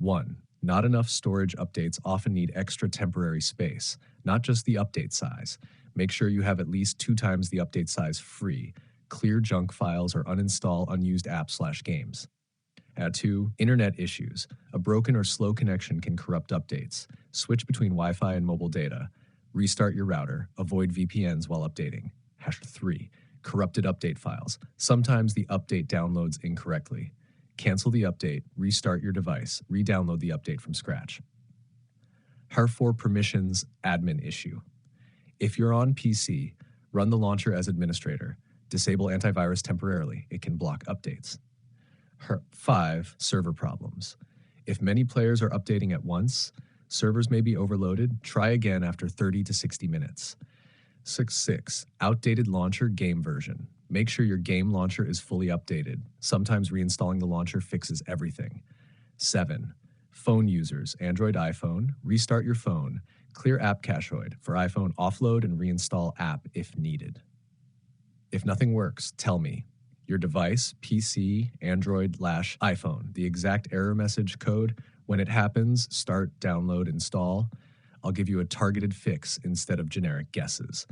1. Not enough storage updates often need extra temporary space, not just the update size. Make sure you have at least 2 times the update size free. Clear junk files or uninstall unused apps/games. 2. Internet issues. A broken or slow connection can corrupt updates. Switch between Wi-Fi and mobile data. Restart your router. Avoid VPNs while updating. 3. Corrupted update files. Sometimes the update downloads incorrectly. Cancel the update, restart your device, re-download the update from scratch. 4. Permissions admin issue. If you're on PC, run the launcher as administrator. Disable antivirus temporarily. It can block updates. 5. Server problems. If many players are updating at once, servers may be overloaded. Try again after 30 to 60 minutes. 6. Outdated launcher game version. Make sure your game launcher is fully updated. Sometimes reinstalling the launcher fixes everything. 7. Phone users, Android, iPhone, restart your phone. Clear app cacheoid. For iPhone, offload and reinstall app if needed. If nothing works, tell me. Your device, PC, Android/iPhone, the exact error message code. When it happens, start, download, install. I'll give you a targeted fix instead of generic guesses.